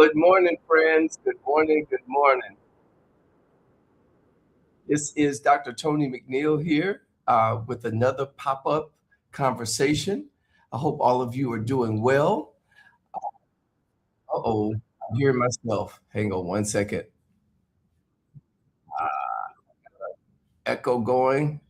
Good morning, friends. Good morning. Good morning. This is Dr. Tony McNeil here with another pop-up conversation. I hope all of you are doing well. Uh-oh, I'm hearing myself. Hang on one second. Echo going.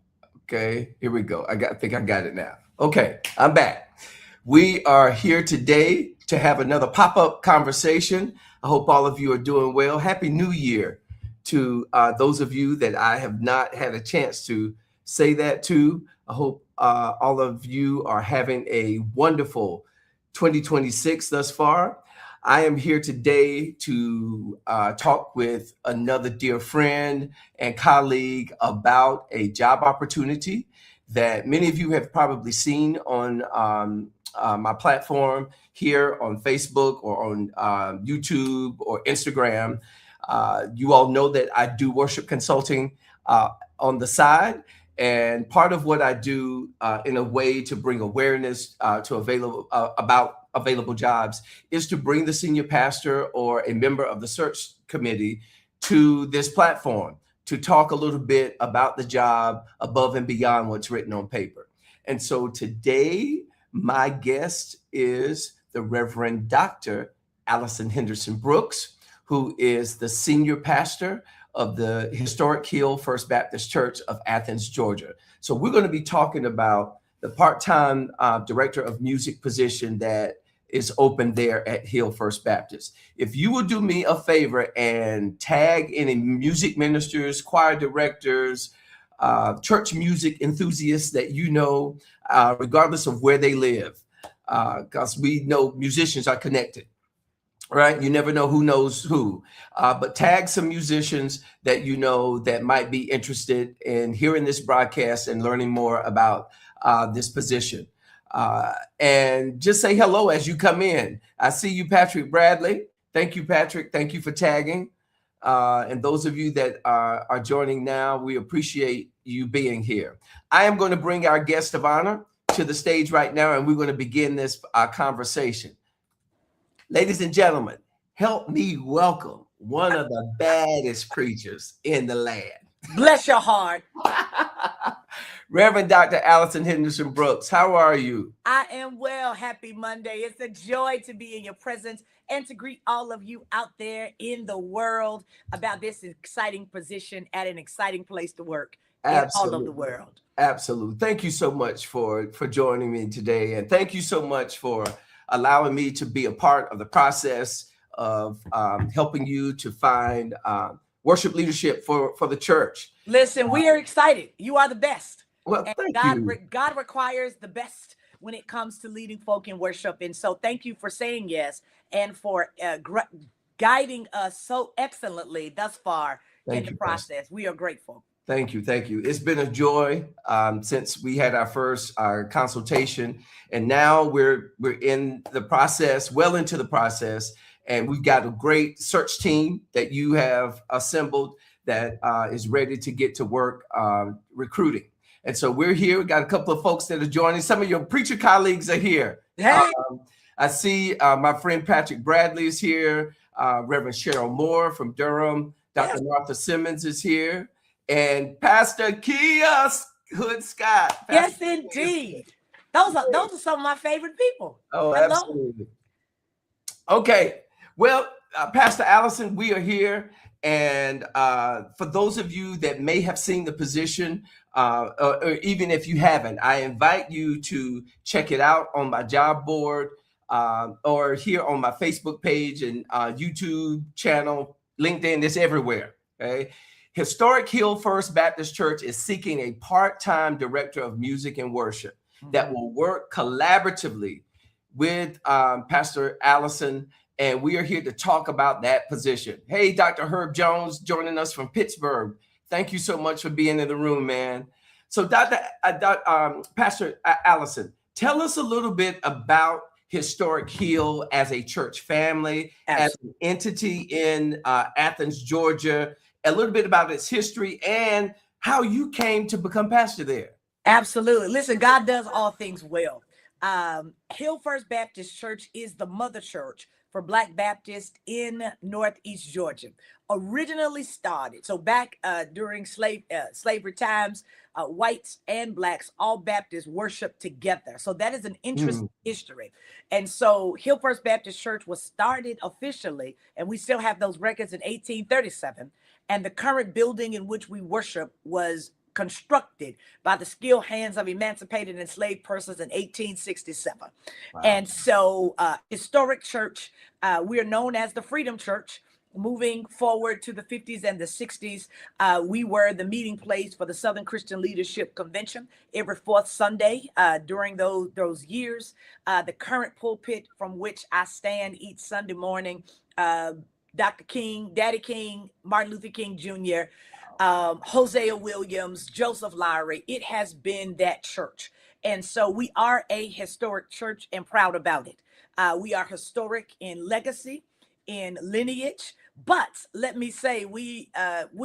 Okay, here we go. I think I got it now. Okay, I'm back. We are here today to have another pop-up conversation. I hope all of you are doing well. Happy New Year to those of you that I have not had a chance to say that to. I hope all of you are having a wonderful 2026 thus far. I am here today to talk with another dear friend and colleague about a job opportunity that many of you have probably seen on my platform here on Facebook or on YouTube or Instagram. You all know that I do worship consulting on the side. And part of what I do in a way to bring awareness to about available jobs is to bring the senior pastor or a member of the search committee to this platform to talk a little bit about the job above and beyond what's written on paper. And so today, my guest is the Reverend Dr. Allison Henderson Brooks, who is the senior pastor of the historic Hill First Baptist Church of Athens, Georgia. So we're going to be talking about the part-time director of music position that is open there at Hill First Baptist. If you will do me a favor and tag any music ministers, choir directors, church music enthusiasts that you know, regardless of where they live, because we know musicians are connected. Right? You never know who knows who, but tag some musicians that you know that might be interested in hearing this broadcast and learning more about this position. And just say hello as you come in. I see you, Patrick Bradley. Thank you, Patrick. Thank you for tagging. And those of you that are joining now, we appreciate you being here. I am going to bring our guest of honor to the stage right now, and we're going to begin this conversation. Ladies and gentlemen, help me welcome one of the baddest preachers in the land. Bless your heart. Reverend Dr. Allison Henderson Brooks, how are you? I am well. Happy Monday. It's a joy to be in your presence and to greet all of you out there in the world about this exciting position at an exciting place to work in all of the world. Absolutely. Thank you so much for joining me today. And thank you so much for allowing me to be a part of the process of helping you to find worship leadership for the church. Listen, we are excited. You are the best. Well, and God requires the best when it comes to leading folk in worship. And so thank you for saying yes and for guiding us so excellently thus far in the process. We are grateful. Thank you. Thank you. It's been a joy since we had our first consultation, and now we're in the process, well into the process, and we've got a great search team that you have assembled that is ready to get to work recruiting. And so we're here. We got a couple of folks that are joining. Some of your preacher colleagues are here. Hey. I see my friend Patrick Bradley is here. Reverend Cheryl Moore from Durham. Dr. Martha Simmons is here. And Pastor Kia Hood Scott. Yes, indeed. Those are some of my favorite people. Oh, hello. Absolutely. Okay. Well, Pastor Allison, we are here. And for those of you that may have seen the position, or even if you haven't, I invite you to check it out on my job board or here on my Facebook page and YouTube channel, LinkedIn, it's everywhere. Okay. Historic Hill First Baptist Church is seeking a part-time director of music and worship that will work collaboratively with Pastor Allison, and we are here to talk about that position. Hey, Dr. Herb Jones joining us from Pittsburgh. Thank you so much for being in the room, man. So Pastor Allison, tell us a little bit about Historic Hill as a church family, as an entity in Athens, Georgia, a little bit about its history and how you came to become pastor there. Absolutely. Listen, God does all things well. Hill First Baptist Church is the mother church for Black Baptists in Northeast Georgia. Originally started, so back during slavery times, whites and blacks, all Baptists worshiped together. So that is an interesting history. And so Hill First Baptist Church was started officially, and we still have those records, in 1837. And the current building in which we worship was constructed by the skilled hands of emancipated and enslaved persons in 1867. Wow. And so, historic church, we are known as the Freedom Church. Moving forward to the 50s and the 60s, we were the meeting place for the Southern Christian Leadership Convention every fourth Sunday during those years. The current pulpit from which I stand each Sunday morning, Dr. King, Daddy King, Martin Luther King Jr., Hosea Williams, Joseph Lowry, it has been that church. And so we are a historic church and proud about it. We are historic in legacy, in lineage, but let me say we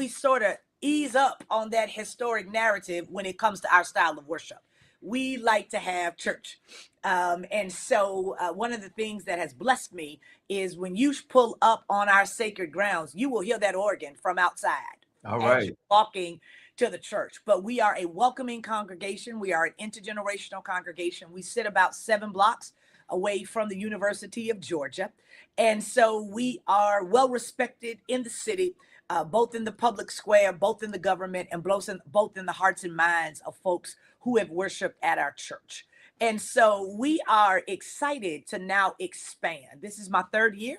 sort of ease up on that historic narrative when it comes to our style of worship. We like to have church. And so one of the things that has blessed me is when you pull up on our sacred grounds, you will hear that organ from outside. All right. Walking to the church. But we are a welcoming congregation. We are an intergenerational congregation. We sit about 7 blocks away from the University of Georgia. And so we are well respected in the city, both in the public square, both in the government, and both in the hearts and minds of folks who have worshiped at our church. And so we are excited to now expand. This is my 3rd year.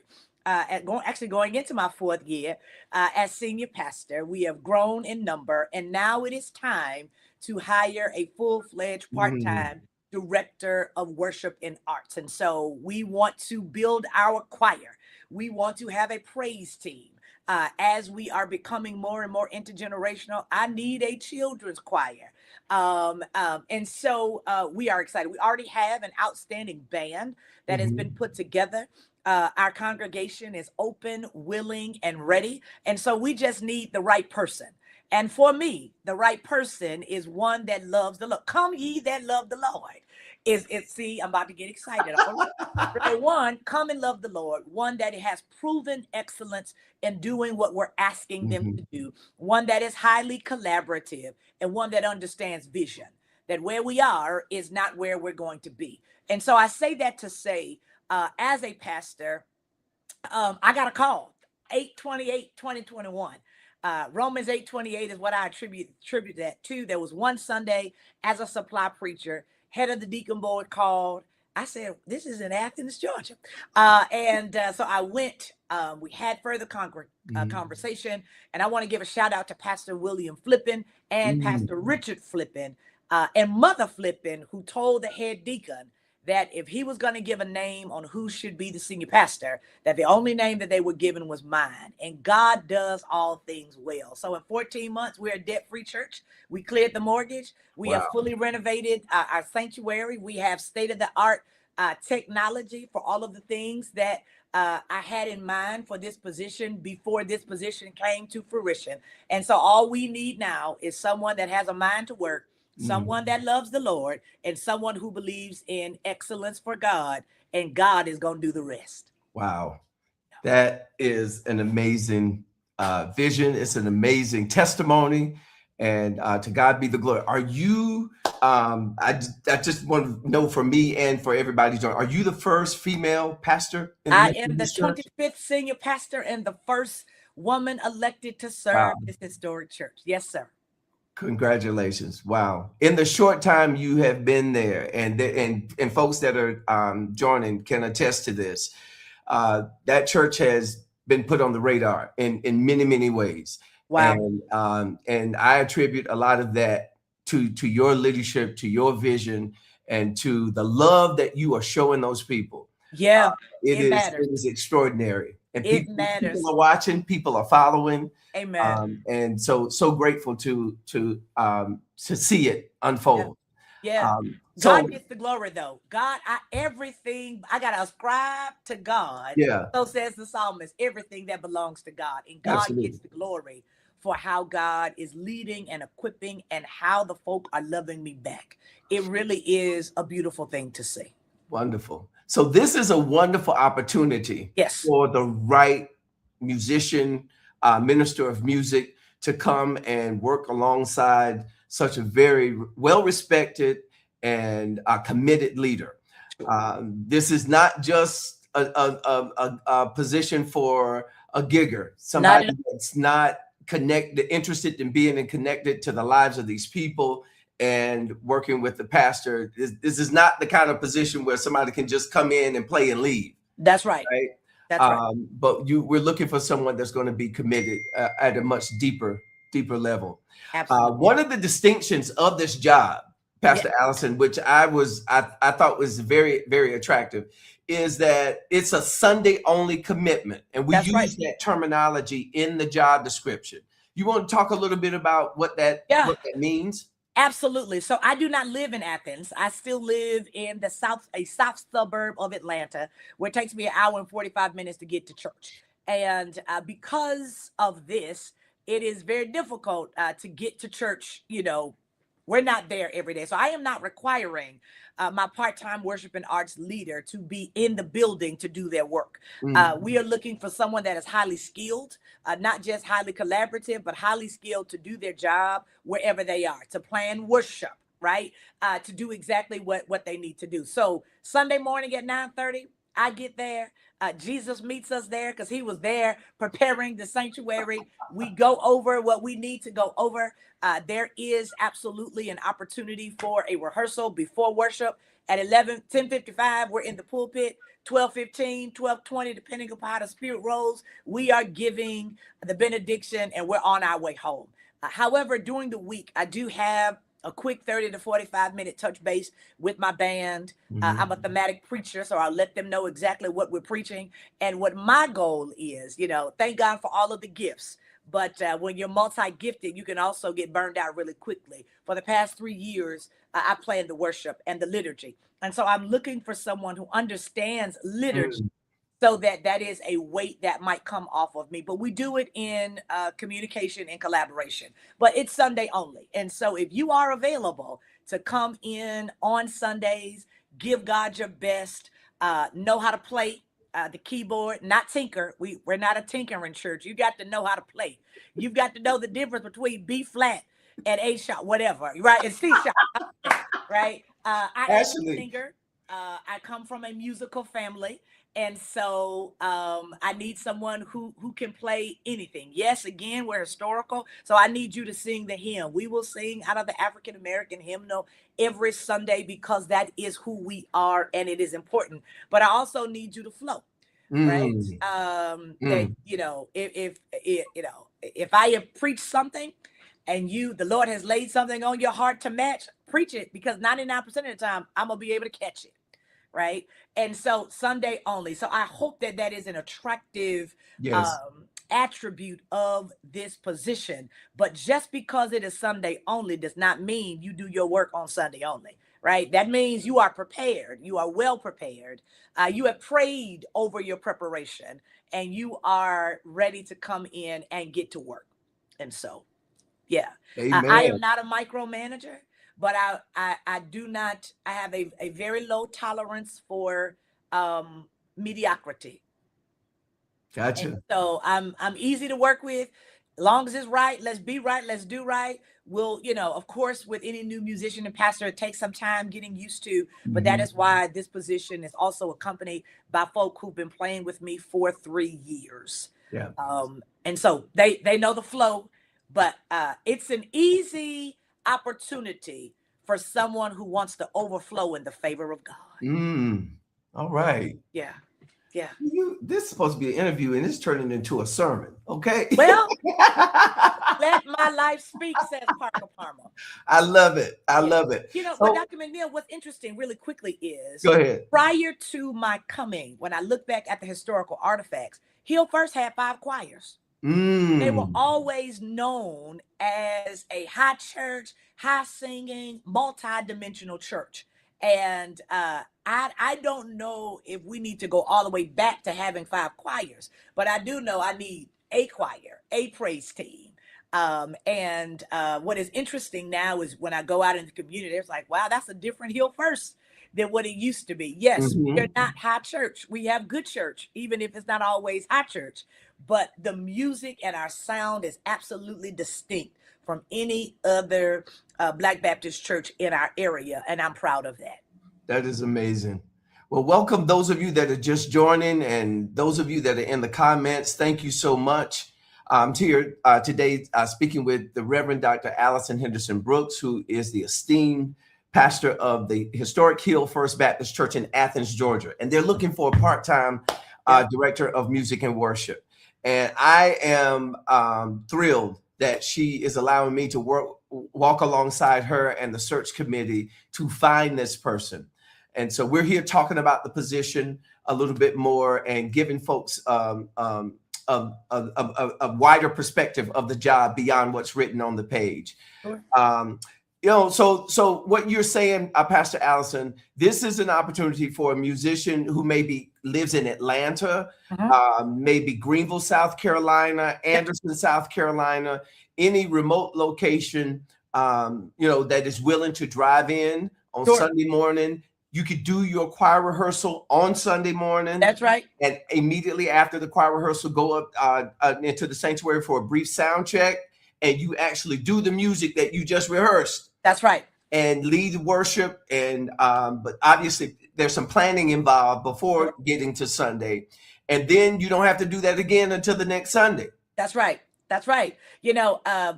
Going into my 4th year as senior pastor. We have grown in number, and now it is time to hire a full-fledged part-time director of worship and arts. And so we want to build our choir. We want to have a praise team. As we are becoming more and more intergenerational, I need a children's choir. And so we are excited. We already have an outstanding band that has been put together. Our congregation is open, willing, and ready. And so we just need the right person. And for me, the right person is one that loves the Lord. Come ye that love the Lord. See, I'm about to get excited. One, come and love the Lord. One that has proven excellence in doing what we're asking them to do. One that is highly collaborative, and one that understands vision. That where we are is not where we're going to be. And so I say that to say, as a pastor, I got a call, 8/28/2021. Romans 8:28 is what I attribute that to. There was one Sunday as a supply preacher, head of the deacon board called. I said, this is in Athens, Georgia. So I went, we had further conversation, and I want to give a shout out to Pastor William Flippin and Pastor Richard Flippin and Mother Flippin, who told the head deacon that if he was going to give a name on who should be the senior pastor, that the only name that they were given was mine. And God does all things well. So in 14 months, we're a debt-free church. We cleared the mortgage. We have fully renovated our sanctuary. We have state-of-the-art technology for all of the things that I had in mind for this position before this position came to fruition. And so all we need now is someone that has a mind to work, someone that loves the Lord, and someone who believes in excellence for God, and God is going to do the rest. Wow. That is an amazing vision. It's an amazing testimony, and to God be the glory. Are you, I just want to know for me and for everybody, are you the first female pastor? I am the 25th senior pastor and the first woman elected to serve this historic church. Yes, sir. Congratulations. Wow. In the short time you have been there, and folks that are joining can attest to this, that church has been put on the radar in many, many ways. Wow. And I attribute a lot of that to your leadership, to your vision, and to the love that you are showing those people. Yeah, it is extraordinary. And people are watching, people are following. Amen. And so grateful to see it unfold. Yeah. God gets the glory, though. God, everything I gotta ascribe to God. Yeah. So says the psalmist, everything that belongs to God, and God gets the glory for how God is leading and equipping, and how the folk are loving me back. It really is a beautiful thing to see. Wonderful. So this is a wonderful opportunity Yes. for the right musician, minister of music to come and work alongside such a very well-respected and committed leader. This is not just a position for a gigger, somebody that's not interested in being and connected to the lives of these people and working with the pastor. This is not the kind of position where somebody can just come in and play and leave. That's right. Right. That's right. But we're looking for someone that's going to be committed at a much deeper level. Absolutely. One of the distinctions of this job, Pastor Allison, which I thought was very, very attractive, is that it's a Sunday only commitment. And we use that terminology in the job description. You want to talk a little bit about what that means? Absolutely. So I do not live in Athens. I still live in a south suburb of Atlanta, where it takes me an hour and 45 minutes to get to church. And because of this, it is very difficult to get to church. We're not there every day. So I am not requiring my part-time worship and arts leader to be in the building to do their work. We are looking for someone that is highly skilled, not just highly collaborative, but highly skilled to do their job wherever they are, to plan worship, right? To do exactly what they need to do. So Sunday morning at 9:30, I get there. Jesus meets us there because he was there preparing the sanctuary. We go over what we need to go over. There is absolutely an opportunity for a rehearsal before worship at 10:55. We're in the pulpit. 12:15, 12:20, depending upon how the spirit rolls, we are giving the benediction and we're on our way home. However, during the week, I do have a quick 30 to 45-minute touch base with my band. I'm a thematic preacher, so I'll let them know exactly what we're preaching and what my goal is. Thank God for all of the gifts. But when you're multi-gifted, you can also get burned out really quickly. For the past 3 years, I planned the worship and the liturgy. And so I'm looking for someone who understands liturgy so that is a weight that might come off of me. But we do it in communication and collaboration. But it's Sunday only. And so if you are available to come in on Sundays, give God your best, know how to play the keyboard, not tinker. We're not a tinkering church. You got to know how to play. You've got to know the difference between B flat and A sharp, whatever, right? And C sharp, right? I am a singer. I come from a musical family. And so I need someone who can play anything. Yes, again, we're historical. So I need you to sing the hymn. We will sing out of the African American hymnal every Sunday because that is who we are and it is important. But I also need you to flow, right? That, if I have preached something and the Lord has laid something on your heart to match, preach it, because 99% of the time I'm going to be able to catch it. Right. And so Sunday only. So I hope that is an attractive attribute of this position. But just because it is Sunday only does not mean you do your work on Sunday only. Right. That means you are prepared. You are well prepared. You have prayed over your preparation and you are ready to come in and get to work. And so, yeah, I am not a micromanager. But I do not, I have a very low tolerance for mediocrity. Gotcha. And so I'm easy to work with. As long as it's right, let's be right, let's do right. We'll, of course, with any new musician and pastor, it takes some time getting used to. But that is why this position is also accompanied by folk who've been playing with me for 3 years. Yeah. And so they know the flow, but it's an easy opportunity for someone who wants to overflow in the favor of God. All right. Yeah. Yeah. This is supposed to be an interview and it's turning into a sermon. Okay. Well, let my life speak, says Parker Palmer. I love it. I love it. But Dr. McNeil, what's interesting really quickly is, go ahead. Prior to my coming, when I look back at the historical artifacts, Hill first had 5 choirs. They were always known as a high church, high singing, multi-dimensional church. And I don't know if we need to go all the way back to having 5 choirs, but I do know I need a choir, a praise team, And what is interesting now is when I go out in the community, it's like, wow, that's a different Hill First than what it used to be. Yes, we're Hmm. not high church. We have good church, even if it's not always high church. But the music and our sound is absolutely distinct from any other Black Baptist church in our area. And I'm proud of that. That is amazing. Well, welcome those of you that are just joining and those of you that are in the comments. Thank you so much. Here today, speaking with the Reverend Dr. Allison Henderson Brooks, who is the esteemed pastor of the historic Hill First Baptist Church in Athens, Georgia. And they're looking for a part-time director of music and worship. And I am thrilled that she is allowing me to walk alongside her and the search committee to find this person. And so we're here talking about the position a little bit more and giving folks a wider perspective of the job beyond what's written on the page. Sure. So what you're saying, Pastor Allison, this is an opportunity for a musician who maybe lives in Atlanta, maybe Greenville, South Carolina, Anderson, South Carolina, any remote location, that is willing to drive in on Sunday morning. You could do your choir rehearsal on Sunday morning. That's right. And immediately after the choir rehearsal, go up into the sanctuary for a brief sound check. And you actually do the music that you just rehearsed. That's right. And lead worship. And but obviously there's some planning involved before getting to Sunday. And then you don't have to do that again until the next Sunday. That's right. That's right.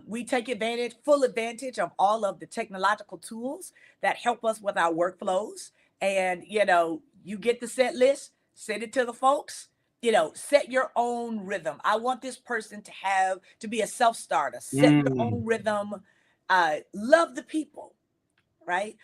We take full advantage of all of the technological tools that help us with our workflows. And, you get the set list, send it to the folks, set your own rhythm. I want this person to be a self-starter, set your own rhythm, love the people, right?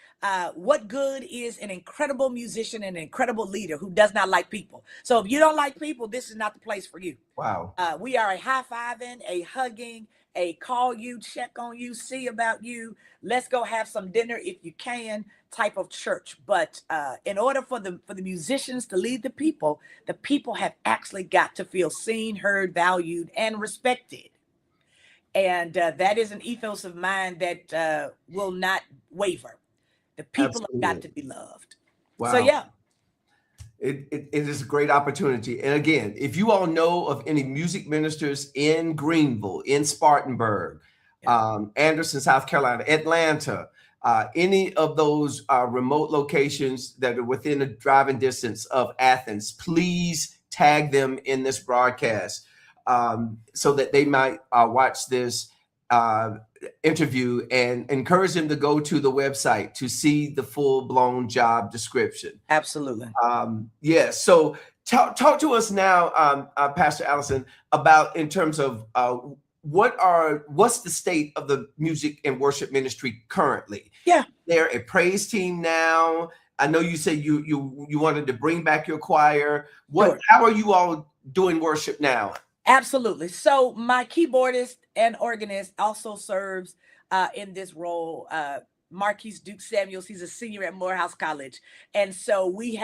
What good is an incredible musician and an incredible leader who does not like people? So if you don't like people, this is not the place for you. Wow. We are a high-fiving, a hugging, a call you, check on you, see about you, let's go have some dinner if you can type of church. But in order for the musicians to lead the people have actually got to feel seen, heard, valued, and respected. And that is an ethos of mine that will not waver. The people have got to be loved. Wow. So yeah. It is a great opportunity. And again, if you all know of any music ministers in Greenville, in Spartanburg, Anderson, South Carolina, Atlanta, any of those remote locations that are within a driving distance of Athens, please tag them in this broadcast so that they might watch this interview and encourage them to go to the website to see the full-blown job description. Absolutely. Yes. So talk to us now, Pastor Allison, about in terms of what's the state of the music and worship ministry currently? Yeah. They're a praise team now. I know you said you wanted to bring back your choir. How are you all doing worship now? Absolutely. So my keyboardist and organist also serves in this role. Marquise Duke Samuels, he's a senior at Morehouse College. And so we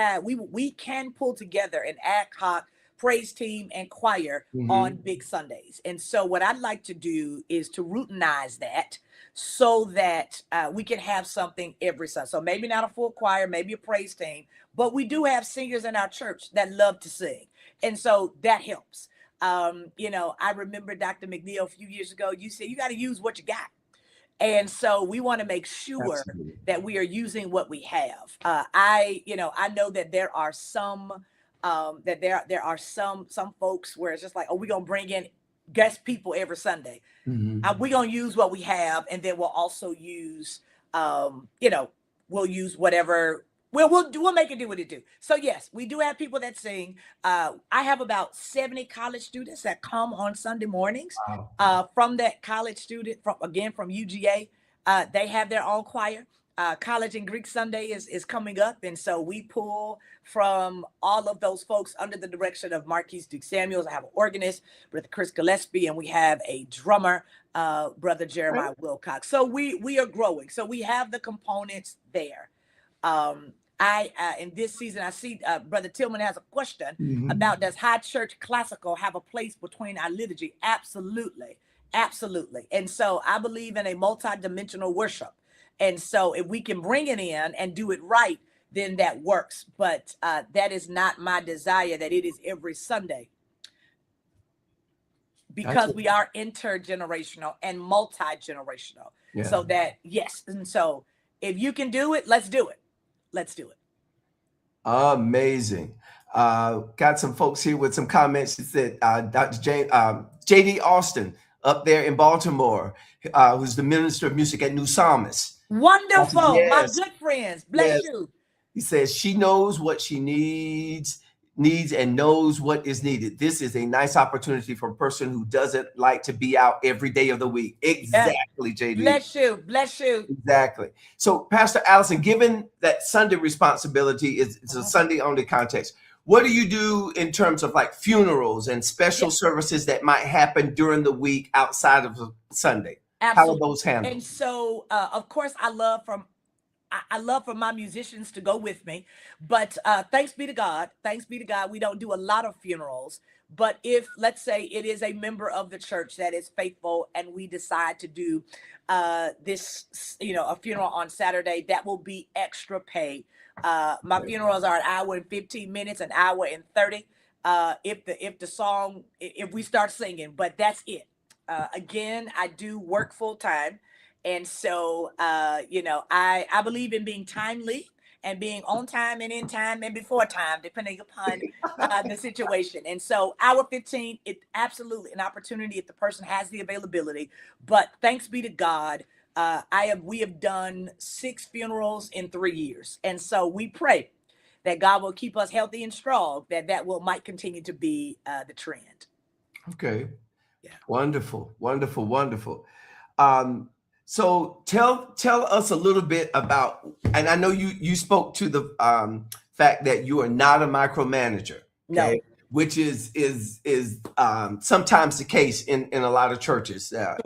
can pull together an ad hoc praise team and choir on big Sundays. And so what I'd like to do is to routinize that so that we can have something every Sunday. So maybe not a full choir, maybe a praise team, but we do have singers in our church that love to sing. And so that helps. I remember Dr. McNeil a few years ago, you said you got to use what you got. And so we want to make sure that we are using what we have. I know that there are some there are some folks where it's just like, oh, we're going to bring in guest people every Sunday. We're going to use what we have. And then we'll also use, we'll use whatever. We'll make it do what it do. So yes, we do have people that sing. I have about 70 college students that come on Sunday mornings. Wow. From that college student from UGA. They have their own choir. College and Greek Sunday is coming up. And so we pull from all of those folks under the direction of Marquise Duke Samuels. I have an organist, Brother Chris Gillespie, and we have a drummer, Brother Jeremiah Wilcox. So we are growing. So we have the components there. In this season, I see Brother Tillman has a question about, does high church classical have a place between our liturgy? Absolutely. Absolutely. And so I believe in a multi-dimensional worship. And so if we can bring it in and do it right, then that works. But that is not my desire that it is every Sunday, Gotcha. because we are intergenerational and multi-generational. Yeah. So that, yes. And so if you can do it, let's do it. Let's do it. Amazing. Got some folks here with some comments. She said, Dr. J.D. Austin up there in Baltimore, who's the minister of music at New Psalmist. Wonderful. My Yes, good friends. Bless yes. you. He says she knows what she needs and knows what is needed. This is a nice opportunity for a person who doesn't like to be out every day of the week. Exactly, JD. Bless you. Bless you. Exactly. So, Pastor Allison, given that Sunday responsibility it's a Sunday only context, what do you do in terms of like funerals and special services that might happen during the week outside of Sunday? Absolutely. How are those handled? And so, of course, I love for my musicians to go with me, but thanks be to God, we don't do a lot of funerals. But if, let's say, it is a member of the church that is faithful and we decide to do this, a funeral on Saturday, that will be extra pay. My funerals are an hour and 15 minutes, an hour and 30. If we start singing, but that's it. Again, I do work full time. And so, I believe in being timely and being on time and in time and before time, depending upon the situation. And so hour 15, it's absolutely an opportunity if the person has the availability. But thanks be to God, we have done 6 funerals in 3 years. And so we pray that God will keep us healthy and strong, that might continue to be the trend. Okay. Yeah. Wonderful, wonderful, wonderful. So tell us a little bit about, and I know you spoke to the fact that you are not a micromanager, okay? No. Which is sometimes the case in a lot of churches, that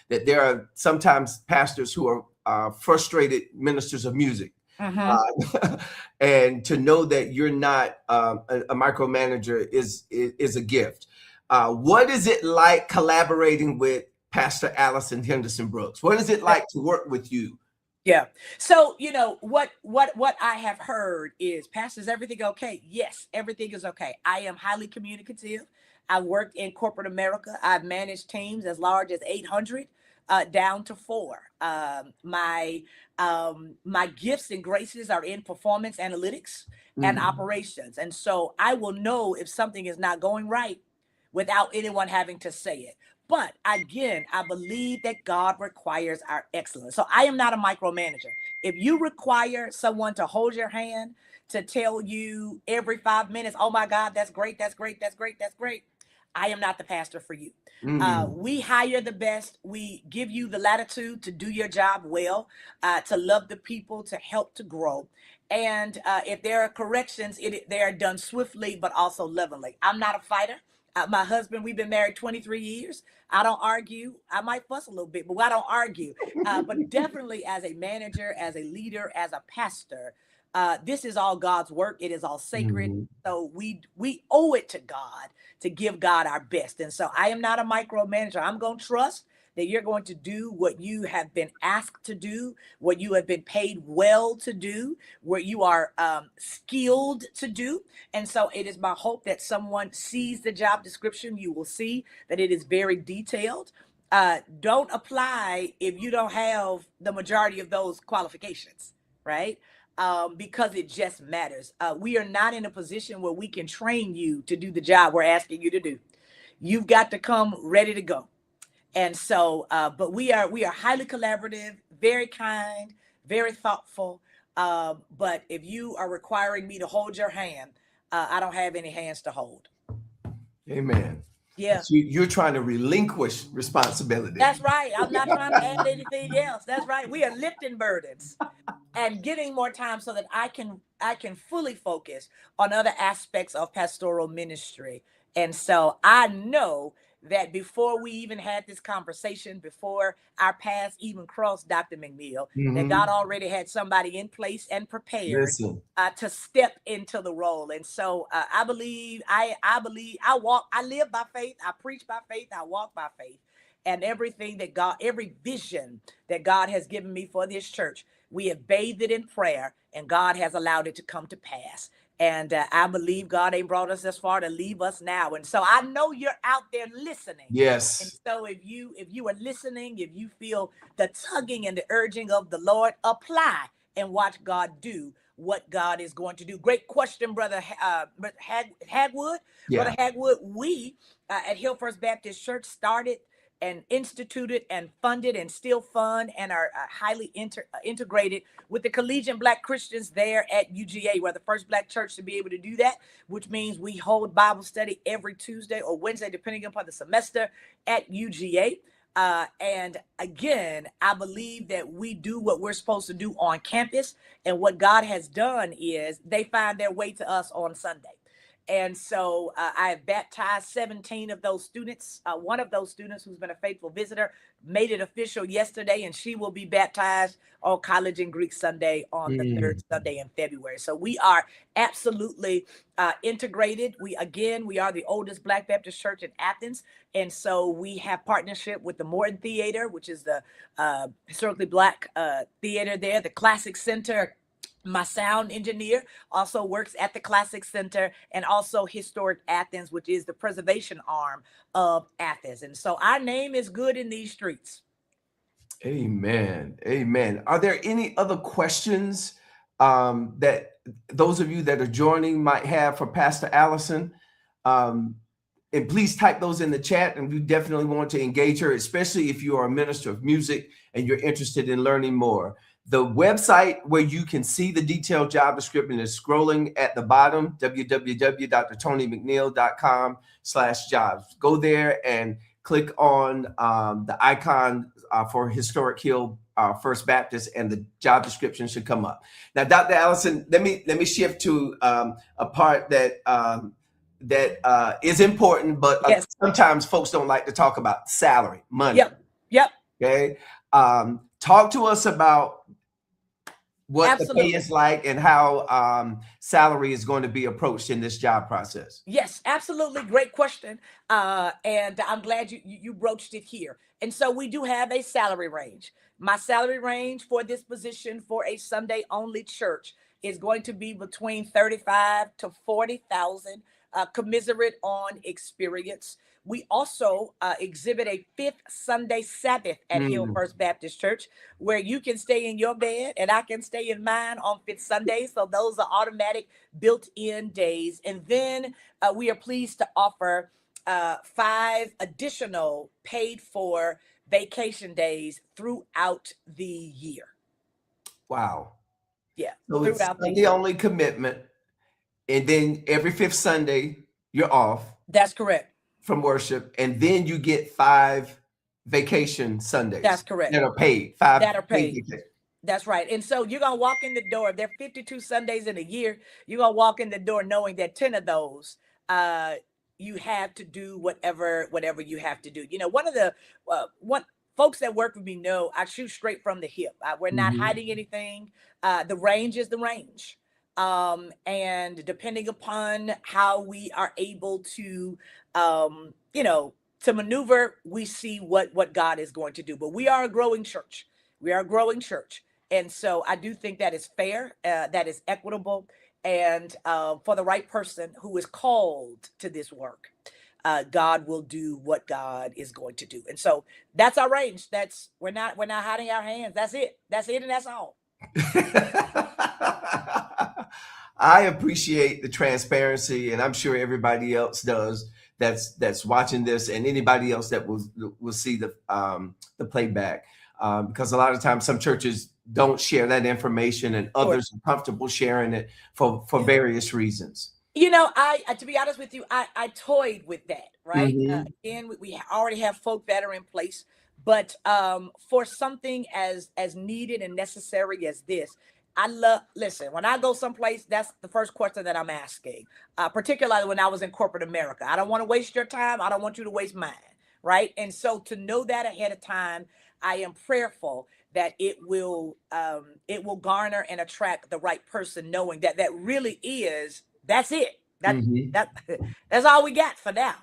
there are sometimes pastors who are frustrated ministers of music. And to know that you're not a micromanager is a gift. What is it like collaborating with Pastor Allison Henderson Brooks? What is it like to work with you? Yeah. So, what I have heard is, Pastor, is everything okay? Yes, everything is okay. I am highly communicative. I worked in corporate America. I've managed teams as large as 800 down to 4. My gifts and graces are in performance analytics and operations. And so I will know if something is not going right without anyone having to say it. But again, I believe that God requires our excellence. So I am not a micromanager. If you require someone to hold your hand, to tell you every 5 minutes, oh my God, that's great, that's great, that's great, that's great, I am not the pastor for you. We hire the best. We give you the latitude to do your job well, to love the people, to help to grow. And if there are corrections, they are done swiftly, but also lovingly. I'm not a fighter. My husband, we've been married 23 years. I don't argue. I might fuss a little bit, but I don't argue. But definitely as a manager, as a leader, as a pastor, this is all God's work. It is all sacred. So we owe it to God to give God our best. And so I am not a micromanager. I'm going to trust that you're going to do what you have been asked to do, what you have been paid well to do, what you are skilled to do. And so it is my hope that someone sees the job description. You will see that it is very detailed. Don't apply if you don't have the majority of those qualifications, right? Because it just matters. We are not in a position where we can train you to do the job we're asking you to do. You've got to come ready to go. And so, but we are highly collaborative, very kind, very thoughtful. But if you are requiring me to hold your hand, I don't have any hands to hold. Amen. Yeah. So you're trying to relinquish responsibility. That's right. I'm not trying to add anything else. That's right. We are lifting burdens and getting more time so that I can fully focus on other aspects of pastoral ministry. And so I know that before we even had this conversation, before our paths even crossed, Dr. McNeil, that God already had somebody in place and prepared to step into the role. And so I live by faith, I preach by faith, I walk by faith. and everything that God, every vision that God has given me for this church, we have bathed it in prayer, and God has allowed it to come to pass. And I believe God ain't brought us this far to leave us now. And so I know you're out there listening. And Yes. so if you are listening, if you feel the tugging and the urging of the Lord, apply and watch God do what God is going to do. Great question, brother Hagwood. Brother Yeah. Hagwood, we at Hill First Baptist Church started and instituted and funded and still fund and are highly integrated with the collegiate Black Christians there at UGA. We're the first Black church to be able to do that, which means we hold Bible study every Tuesday or Wednesday, depending upon the semester at UGA. And again, I believe that we do what we're supposed to do on campus. And what God has done is they find their way to us on Sunday. And so I have baptized 17 of those students. One of those students who's been a faithful visitor made it official yesterday, and she will be baptized on College and Greek Sunday on the third Sunday in February. So we are absolutely integrated. We are the oldest Black Baptist church in Athens. And so we have partnership with the Morton Theater, which is the historically Black theater there, the Classic Center. My sound engineer also works at the Classic Center, and also Historic Athens, which is the preservation arm of Athens. And so our name is good in these streets. Amen. Amen. Are there any other questions that those of you that are joining might have for Pastor Allison? And please type those in the chat, and we definitely want to engage her, especially if you are a minister of music and you're interested in learning more. The website where you can see the detailed job description is scrolling at the bottom, www.tonymcneil.com/jobs. Go there and click on the icon for Historic Hill First Baptist, and the job description should come up. Now, Dr. Allison, let me shift to a part that is important, but Yes. sometimes folks don't like to talk about salary, money. Yep. Okay. Talk to us about what Absolutely. the pay is like and how salary is going to be approached in this job process. Yes, absolutely. Great question. And I'm glad you broached it here. And so we do have a salary range. My salary range for this position for a Sunday only church is going to be between 35 to 40,000, commiserate on experience. We also exhibit a fifth Sunday Sabbath at Hill First Baptist Church, where you can stay in your bed and I can stay in mine on fifth Sunday. So those are automatic built-in days. And then we are pleased to offer 5 additional paid for vacation days throughout the year. Wow. Yeah. So it's the only commitment. And then every fifth Sunday, you're off. That's correct. From worship, and then you get 5 vacation Sundays. That's correct. That are paid. 5 that are paid. That's right. And so you're gonna walk in the door. There are 52 Sundays in a year. You're gonna walk in the door knowing that 10 of those you have to do whatever you have to do. You know, one of the folks that work with me know I shoot straight from the hip. We're not hiding anything. The range is the range. And depending upon how we are able to, to maneuver, we see what God is going to do. But we are a growing church. We are a growing church. And so I do think that is fair, that is equitable. And for the right person who is called to this work, God will do what God is going to do. And so that's our range. We're not hiding our hands. That's it. And that's all. I appreciate the transparency, and I'm sure everybody else does that's watching this, and anybody else that will see the playback, because a lot of times some churches don't share that information, and others are comfortable sharing it for various reasons. You know, to be honest with you, I toyed with that, right? Again, we already have folk that are in place, but for something as needed and necessary as this, listen, when I go someplace, that's the first question that I'm asking, particularly when I was in corporate America. I don't want to waste your time. I don't want you to waste mine, right? And so to know that ahead of time, I am prayerful that it will garner and attract the right person, knowing that really is, that's it. That's all we got for now.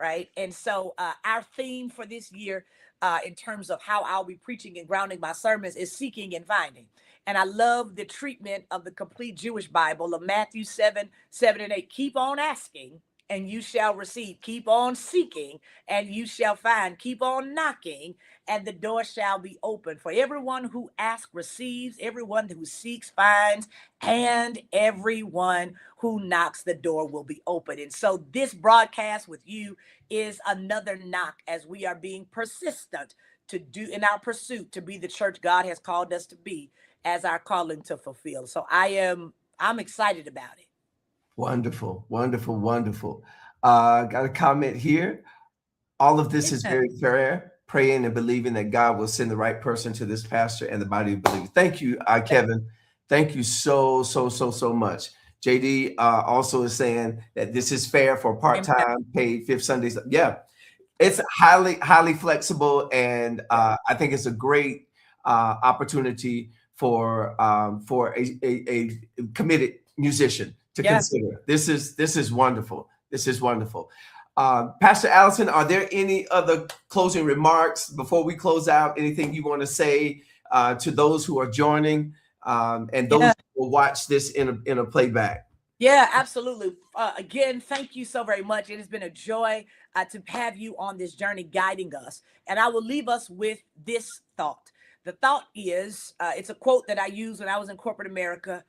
right? And so our theme for this year, in terms of how I'll be preaching and grounding my sermons, is seeking and finding. And I love the treatment of the complete Jewish Bible of Matthew 7:7 and 8. Keep on asking and you shall receive. Keep on seeking and you shall find. Keep on knocking and the door shall be open. For everyone who asks receives, everyone who seeks finds, and everyone who knocks, the door will be open. And so this broadcast with you is another knock as we are being persistent to do in our pursuit to be the church God has called us to be, as our calling to fulfill. So I'm excited about it. Wonderful, wonderful, wonderful. Got a comment here. All of this is very fair. Praying and believing that God will send the right person to this pastor and the body of believers. Thank you, Kevin. Thank you so much. JD also is saying that this is fair for part-time paid fifth Sundays. Yeah, it's highly flexible, and I think it's a great opportunity for a committed musician to consider. This is wonderful. This is wonderful. Pastor Allison, are there any other closing remarks before we close out? Anything you want to say to those who are joining and those who will watch this in a playback? Yeah, absolutely. Again, thank you so very much. It has been a joy to have you on this journey guiding us. And I will leave us with this thought. The thought is, it's a quote that I used when I was in corporate America.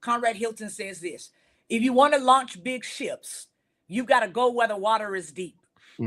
Conrad Hilton says this: if you want to launch big ships, you've got to go where the water is deep.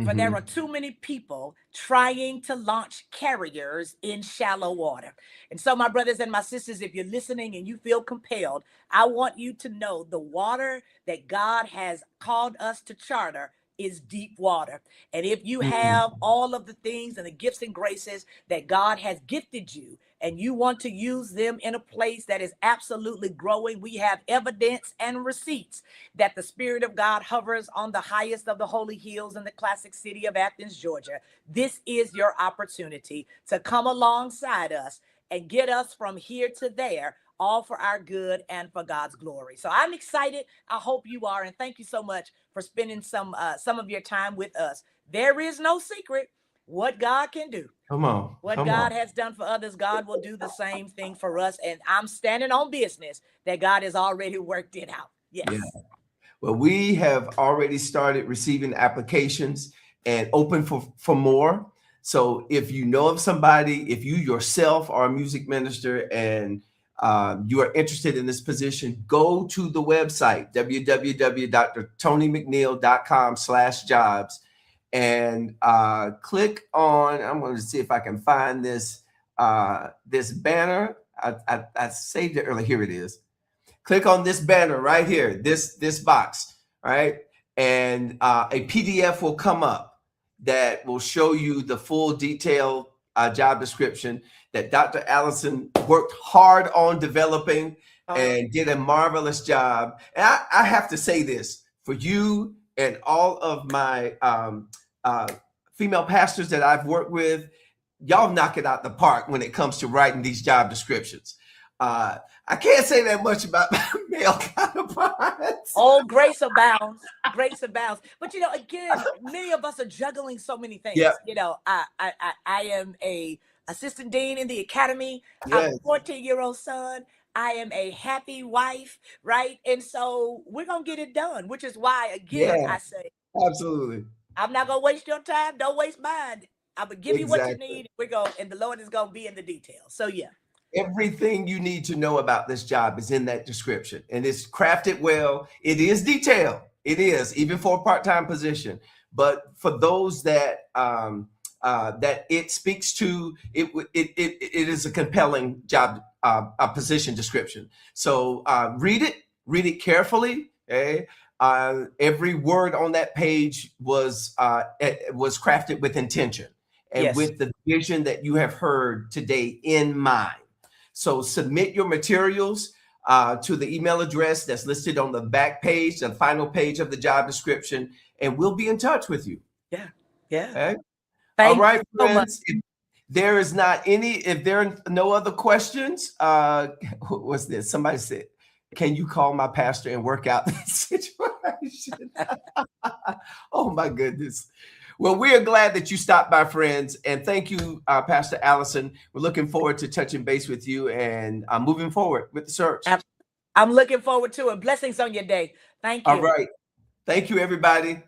For there are too many people trying to launch carriers in shallow water. And so, my brothers and my sisters, if you're listening and you feel compelled, I want you to know the water that God has called us to charter is deep water. And if you have all of the things and the gifts and graces that God has gifted you, and you want to use them in a place that is absolutely growing, we have evidence and receipts that the Spirit of God hovers on the highest of the holy hills in the classic city of Athens, Georgia. This is your opportunity to come alongside us and get us from here to there, all for our good and for God's glory. So I'm excited. I hope you are. And thank you so much for spending some of your time with us. There is no secret what God can do. Come on. What God has done for others, God will do the same thing for us. And I'm standing on business that God has already worked it out. Yes. Yeah. Well, we have already started receiving applications and open for more. So if you know of somebody, if you yourself are a music minister and you are interested in this position, go to the website, www.drtonymcneil.com/jobs, and click on, I'm going to see if I can find this banner. I saved it earlier. Here it is. Click on this banner right here, this box, right? And a PDF will come up that will show you the full detailed job description that Dr. Allison worked hard on developing and did a marvelous job. And I have to say this for you and all of my female pastors that I've worked with, y'all knock it out the park when it comes to writing these job descriptions. I can't say that much about my male counterparts. Oh, grace abounds. Grace abounds. But, again, many of us are juggling so many things. Yep. I am a assistant dean in the academy. Yes. I'm a 14-year-old son. I am a happy wife, right? And so we're going to get it done, which is why, again, I say, absolutely. I'm not going to waste your time. Don't waste mine. I'm going to give you what you need. And the Lord is going to be in the details. So, yeah. Everything you need to know about this job is in that description, and it's crafted well. It is detailed. It is, even for a part-time position. But for those that that it speaks to, it is a compelling job position description. So read it carefully. Okay. Every word on that page was crafted with intention and with the vision that you have heard today in mind. So submit your materials to the email address that's listed on the back page, the final page of the job description, and we'll be in touch with you. Yeah. Yeah. Okay? All right, friends. So if there are no other questions, what's this? Somebody said, can you call my pastor and work out this situation? Oh my goodness. Well, we are glad that you stopped by, friends, and thank you, Pastor Allison. We're looking forward to touching base with you and moving forward with the search. I'm looking forward to it. Blessings on your day. Thank you. All right. Thank you, everybody.